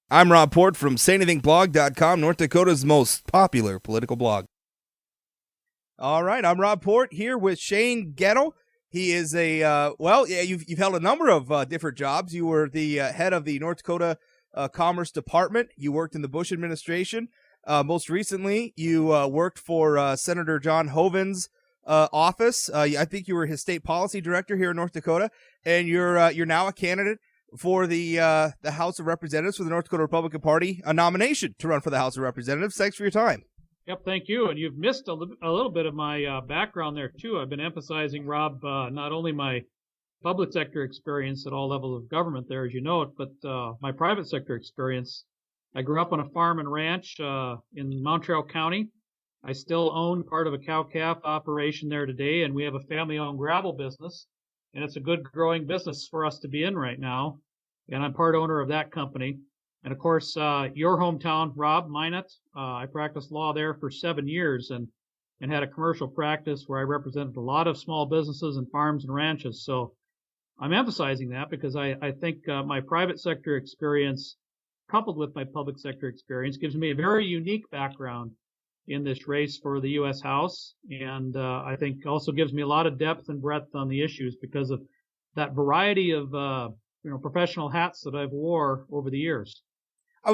I'm Rob Port from SayAnythingBlog.com, North Dakota's most popular political blog. All right, I'm Rob Port here with Shane Goettle. He is you've held a number of different jobs. You were the head of the North Dakota Commerce Department. You worked in the Bush administration. Most recently, you worked for Senator John Hoeven's office. I think you were his state policy director here in North Dakota, and you're now a candidate for the House of Representatives for the North Dakota Republican Party, a nomination to run for the House of Representatives. Thanks for your time. Yep, thank you. And you've missed a little bit of my background there, too. I've been emphasizing, Rob, not only my public sector experience at all levels of government there, as you know it, but my private sector experience. I grew up on a farm and ranch in Mountrail County. I still own part of a cow-calf operation there today, and we have a family-owned gravel business. And it's a good growing business for us to be in right now. And I'm part owner of that company. And of course, your hometown, Rob, Minot, I practiced law there for 7 years and had a commercial practice where I represented a lot of small businesses and farms and ranches. So I'm emphasizing that because I think my private sector experience coupled with my public sector experience gives me a very unique background in this race for the U.S. House, and I think also gives me a lot of depth and breadth on the issues because of that variety of professional hats that I've wore over the years. That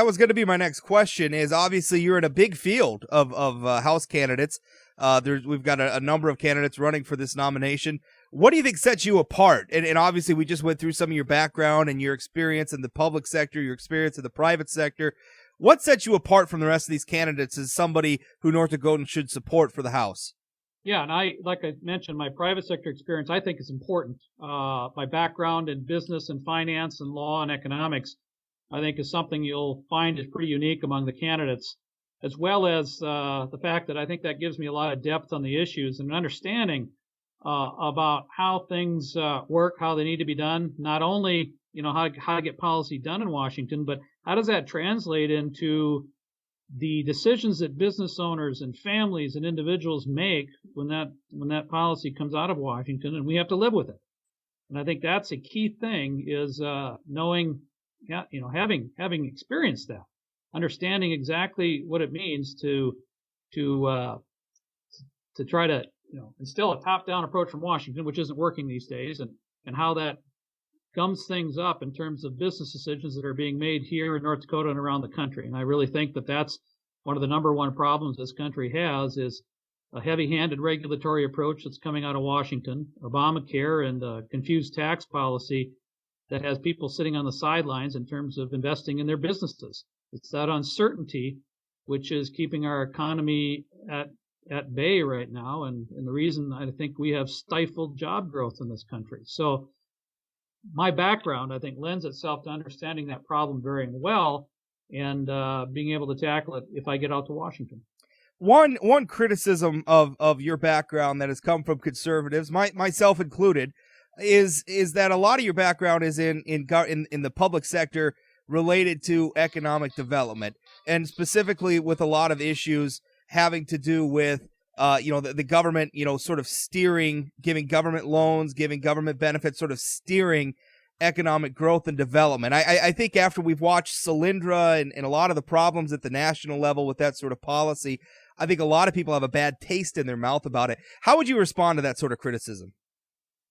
was gonna be my next question. Is obviously you're in a big field of House candidates. We've got a number of candidates running for this nomination. What do you think sets you apart? And obviously we just went through some of your background and your experience in the public sector, your experience in the private sector. What sets you apart from the rest of these candidates as somebody who North Dakotans should support for the House? Yeah, and like I mentioned, my private sector experience I think is important. My background in business and finance and law and economics, I think, is something you'll find is pretty unique among the candidates, as well as the fact that I think that gives me a lot of depth on the issues and an understanding about how things work, how they need to be done, not only how to get policy done in Washington, but how does that translate into the decisions that business owners and families and individuals make when that policy comes out of Washington, and we have to live with it. And I think that's a key thing is knowing, having experienced that, understanding exactly what it means to try to instill a top-down approach from Washington, which isn't working these days, and how that gums things up in terms of business decisions that are being made here in North Dakota and around the country. And I really think that that's one of the number one problems this country has is a heavy-handed regulatory approach that's coming out of Washington, Obamacare, and a confused tax policy that has people sitting on the sidelines in terms of investing in their businesses. It's that uncertainty which is keeping our economy at bay right now, and the reason I think we have stifled job growth in this country. So my background, I think, lends itself to understanding that problem very well and being able to tackle it if I get out to Washington. One criticism of your background that has come from conservatives, myself included, is that a lot of your background is in the public sector related to economic development, and specifically with a lot of issues having to do with the government, sort of steering, giving government loans, giving government benefits, sort of steering economic growth and development. I think after we've watched Solyndra and a lot of the problems at the national level with that sort of policy, I think a lot of people have a bad taste in their mouth about it. How would you respond to that sort of criticism?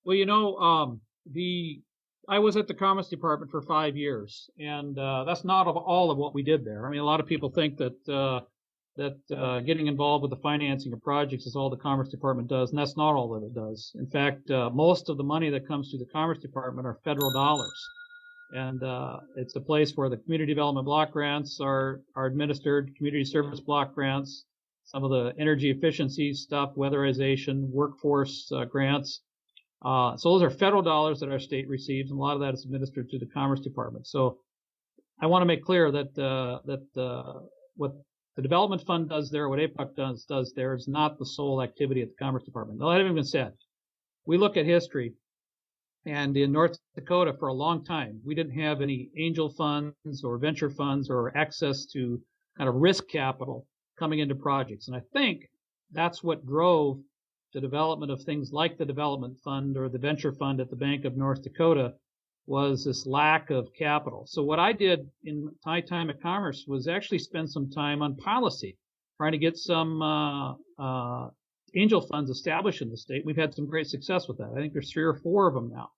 Well, I was at the Commerce Department for 5 years, and that's not all of what we did there. I mean, a lot of people think that getting involved with the financing of projects is all the Commerce Department does, and that's not all that it does. In fact, most of the money that comes through the Commerce Department are federal dollars, and it's a place where the community development block grants are administered, community service block grants, some of the energy efficiency stuff, weatherization, workforce grants. So those are federal dollars that our state receives, and a lot of that is administered through the Commerce Department. So I want to make clear that what the development fund does there, what APUC does there, is not the sole activity at the Commerce Department. Now, that having been said, we look at history, and in North Dakota for a long time, we didn't have any angel funds or venture funds or access to kind of risk capital coming into projects. And I think that's what drove the development of things like the development fund or the venture fund at the Bank of North Dakota was this lack of capital. So what I did in my time at Commerce was actually spend some time on policy, trying to get some angel funds established in the state. We've had some great success with that. I think there's 3 or 4 of them now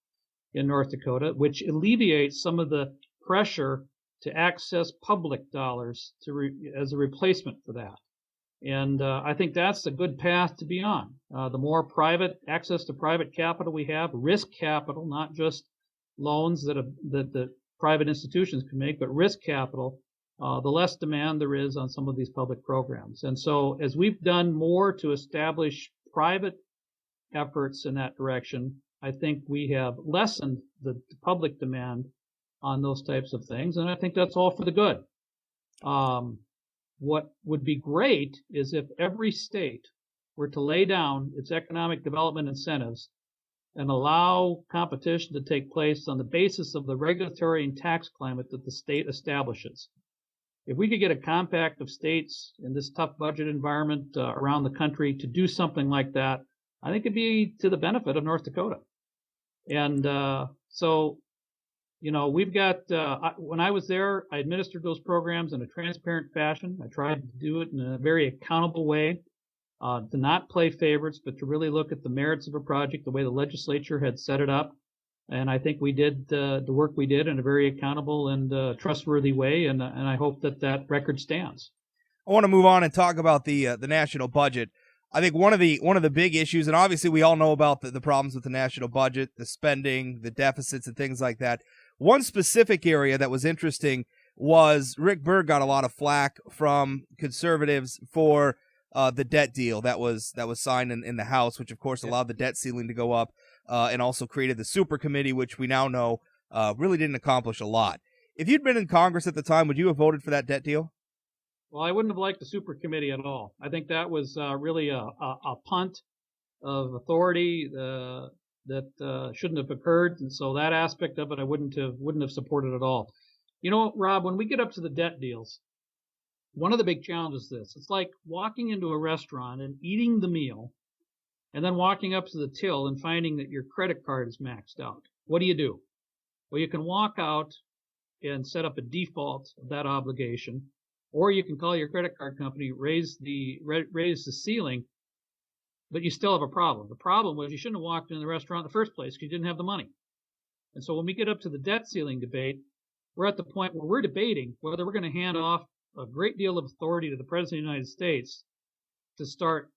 in North Dakota, which alleviates some of the pressure to access public dollars as a replacement for that. And I think that's a good path to be on. The more private access to private capital we have, risk capital, not just loans that the private institutions can make, but risk capital, the less demand there is on some of these public programs. And so as we've done more to establish private efforts in that direction, I think we have lessened the public demand on those types of things, and I think that's all for the good. What would be great is if every state were to lay down its economic development incentives and allow competition to take place on the basis of the regulatory and tax climate that the state establishes. If we could get a compact of states in this tough budget environment around the country to do something like that, I think it'd be to the benefit of North Dakota. And so, you know, we've got, when I was there, I administered those programs in a transparent fashion. I tried to do it in a very accountable way, to not play favorites, but to really look at the merits of a project, the way the legislature had set it up. And I think we did the work we did in a very accountable and trustworthy way, and I hope that that record stands. I want to move on and talk about the national budget. I think one of the big issues, and obviously we all know about the problems with the national budget, the spending, the deficits, and things like that. One specific area that was interesting was Rick Berg got a lot of flack from conservatives for the debt deal that was signed in the House, which of course allowed the debt ceiling to go up, and also created the super committee, which we now know really didn't accomplish a lot. If you'd been in Congress at the time, would you have voted for that debt deal? Well, I wouldn't have liked the super committee at all. I think that was really a punt of authority that shouldn't have occurred, and so that aspect of it I wouldn't have supported at all. You know, Rob, when we get up to the debt deals, one of the big challenges is this. It's like walking into a restaurant and eating the meal and then walking up to the till and finding that your credit card is maxed out. What do? Well, you can walk out and set up a default of that obligation, or you can call your credit card company, raise the ceiling, but you still have a problem. The problem was you shouldn't have walked into the restaurant in the first place because you didn't have the money. And so when we get up to the debt ceiling debate, we're at the point where we're debating whether we're going to hand off a great deal of authority to the President of the United States to start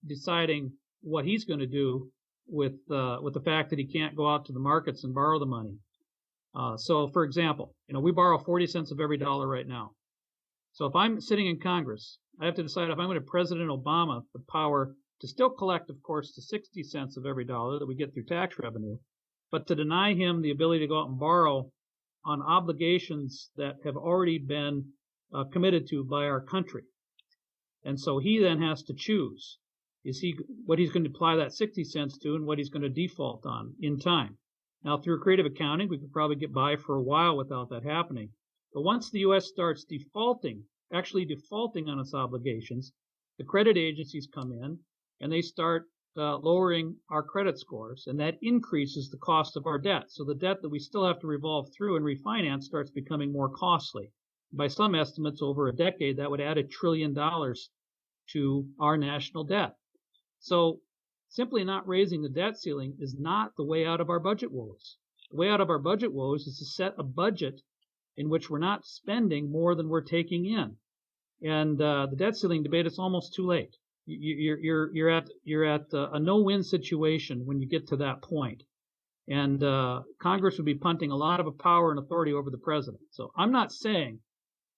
deciding what he's going to do with the fact that he can't go out to the markets and borrow the money. So, for example, you know, we borrow 40 cents of every dollar right now. So if I'm sitting in Congress, I have to decide if I'm going to President Obama the power to still collect, of course, the 60 cents of every dollar that we get through tax revenue, but to deny him the ability to go out and borrow on obligations that have already been committed to by our country. And so he then has to choose. Is he what he's going to apply that 60 cents to and what he's going to default on in time. Now, through creative accounting, we could probably get by for a while without that happening. But once the U.S. starts actually defaulting on its obligations, the credit agencies come in and they start lowering our credit scores, and that increases the cost of our debt. So the debt that we still have to revolve through and refinance starts becoming more costly. By some estimates, over a decade, that would add $1 trillion to our national debt. So simply not raising the debt ceiling is not the way out of our budget woes. The way out of our budget woes is to set a budget in which we're not spending more than we're taking in. And the debt ceiling debate, it's almost too late. You're at a no-win situation when you get to that point. And Congress would be punting a lot of power and authority over the president. So I'm not saying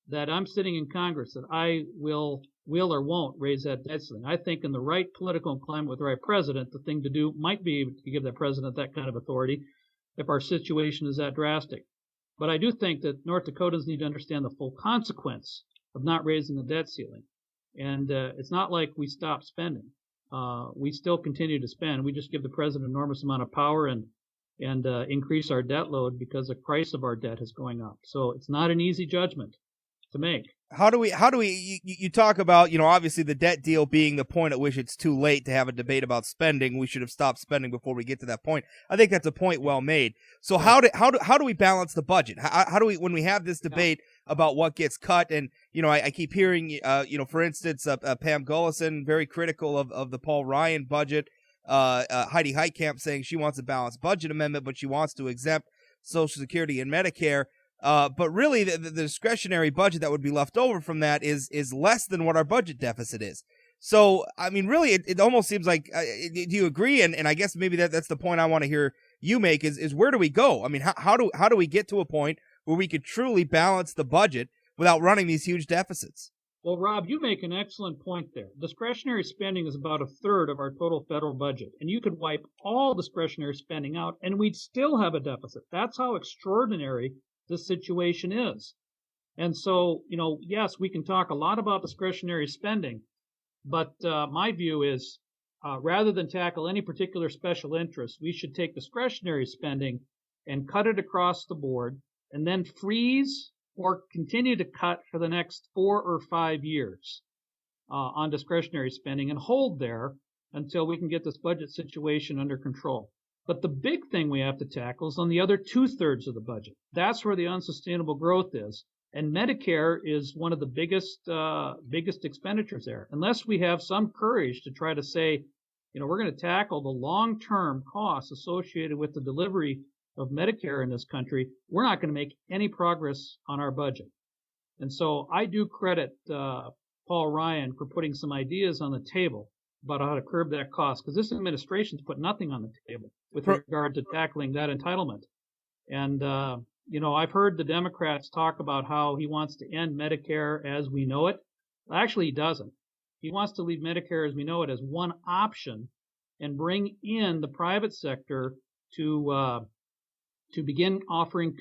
that I'm sitting in Congress that I will or won't raise that debt ceiling. I think in the right political climate with the right president, the thing to do might be to give that president that kind of authority if our situation is that drastic. But I do think that North Dakotans need to understand the full consequence of not raising the debt ceiling. And it's not like we stop spending. We still continue to spend. We just give the president an enormous amount of power and increase our debt load because the price of our debt is going up. So it's not an easy judgment to make. You talk about, obviously the debt deal being the point at which it's too late to have a debate about spending. We should have stopped spending before we get to that point. I think that's a point well made. So how do we balance the budget? How do we, when we have this debate about what gets cut? And, I keep hearing, for instance, Pam Gullison very critical of the Paul Ryan budget. Heidi Heitkamp saying she wants a balanced budget amendment, but she wants to exempt Social Security and Medicare. But really, the discretionary budget that would be left over from that is less than what our budget deficit is. So, I mean, really, it almost seems like, do you agree? And I guess maybe that's the point I want to hear you make is where do we go? I mean, how do we get to a point where we could truly balance the budget without running these huge deficits? Well, Rob, you make an excellent point there. Discretionary spending is about a third of our total federal budget, and you could wipe all discretionary spending out, and we'd still have a deficit. That's how extraordinary this situation is. And so, yes, we can talk a lot about discretionary spending, but my view is rather than tackle any particular special interest, we should take discretionary spending and cut it across the board and then freeze or continue to cut for the next 4 or 5 years on discretionary spending and hold there until we can get this budget situation under control. But the big thing we have to tackle is on the other 2/3 of the budget. That's where the unsustainable growth is. And Medicare is one of the biggest expenditures there. Unless we have some courage to try to say, we're going to tackle the long-term costs associated with the delivery of Medicare in this country, we're not going to make any progress on our budget. And so I do credit Paul Ryan for putting some ideas on the table about how to curb that cost, because this administration's put nothing on the table with regard to tackling that entitlement. And, I've heard the Democrats talk about how he wants to end Medicare as we know it. Well, actually, he doesn't. He wants to leave Medicare as we know it as one option and bring in the private sector to begin offering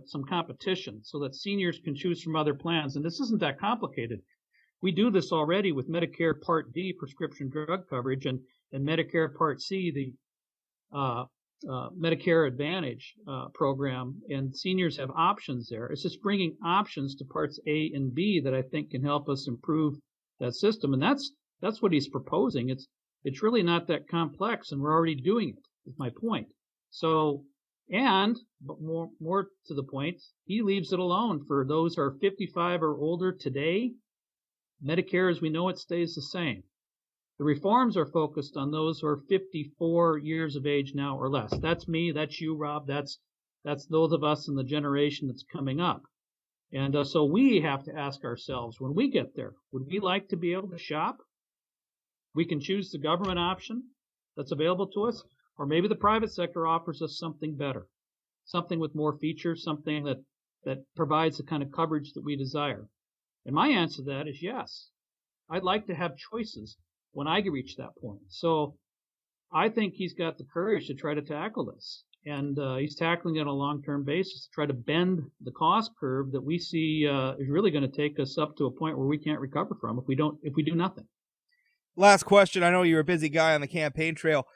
some competition so that seniors can choose from other plans. And this isn't that complicated. We do this already with Medicare Part D prescription drug coverage and Medicare Part C, the Medicare Advantage program, and seniors have options there. It's just bringing options to Parts A and B that I think can help us improve that system. And that's what he's proposing. It's really not that complex, and we're already doing it, is my point. So, but more to the point, he leaves it alone for those who are 55 or older today. Medicare as we know it stays the same. The reforms are focused on those who are 54 years of age now or less. That's me, that's you, Rob, that's those of us in the generation that's coming up. And so we have to ask ourselves, when we get there, would we like to be able to shop? We can choose the government option that's available to us, or maybe the private sector offers us something better, something with more features, something that provides the kind of coverage that we desire. And my answer to that is yes. I'd like to have choices when I reach that point. So I think he's got the courage to try to tackle this. And he's tackling it on a long-term basis to try to bend the cost curve that we see is really going to take us up to a point where we can't recover from if we do nothing. Last question. I know you're a busy guy on the campaign trail.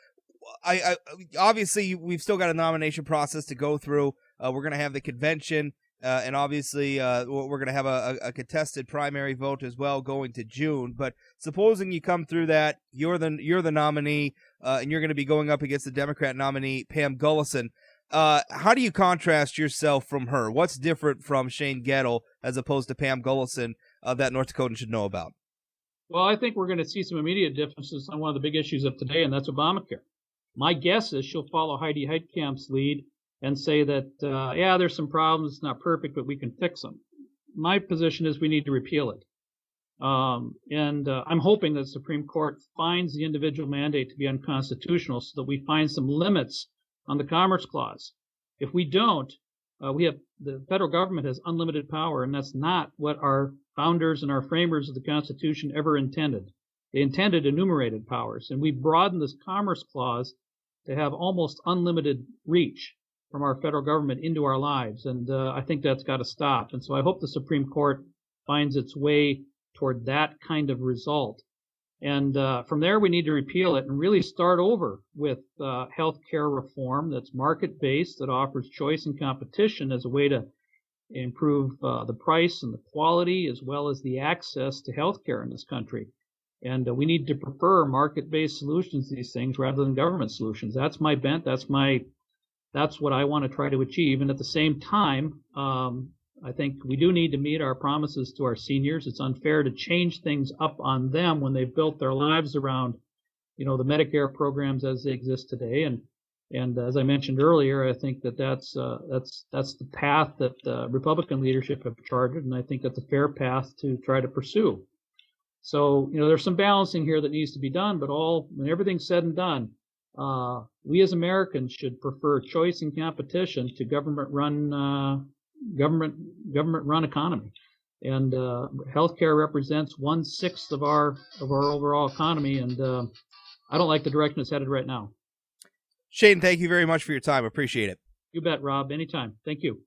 I obviously we've still got a nomination process to go through. We're going to have the convention, and obviously we're going to have a contested primary vote as well going to June. But supposing you come through that, you're the nominee, and you're going to be going up against the Democrat nominee Pam Gullison. How do you contrast yourself from her? What's different from Shane Goettle as opposed to Pam Gullison that North Dakotans should know about? Well, I think we're going to see some immediate differences on one of the big issues of today, and that's Obamacare. My guess is she'll follow Heidi Heitkamp's lead and say that, there's some problems, it's not perfect, but we can fix them. My position is we need to repeal it. And I'm hoping that the Supreme Court finds the individual mandate to be unconstitutional so that we find some limits on the Commerce Clause. If we don't, the federal government has unlimited power, and that's not what our founders and our framers of the Constitution ever intended. They intended enumerated powers, and we broadened this Commerce Clause to have almost unlimited reach from our federal government into our lives, and I think that's got to stop. And so I hope the Supreme Court finds its way toward that kind of result. And from there, we need to repeal it and really start over with health care reform that's market-based, that offers choice and competition as a way to improve the price and the quality as well as the access to healthcare in this country. And we need to prefer market-based solutions to these things rather than government solutions. That's my bent. That's what I want to try to achieve. And at the same time, I think we do need to meet our promises to our seniors. It's unfair to change things up on them when they've built their lives around, the Medicare programs as they exist today. And as I mentioned earlier, I think that's the path that Republican leadership have charted, and I think that's a fair path to try to pursue. So, there's some balancing here that needs to be done, but when everything's said and done, we as Americans should prefer choice and competition to government-run economy. And healthcare represents 1/6 of our overall economy, and I don't like the direction it's headed right now. Shane, thank you very much for your time. Appreciate it. You bet, Rob. Anytime. Thank you.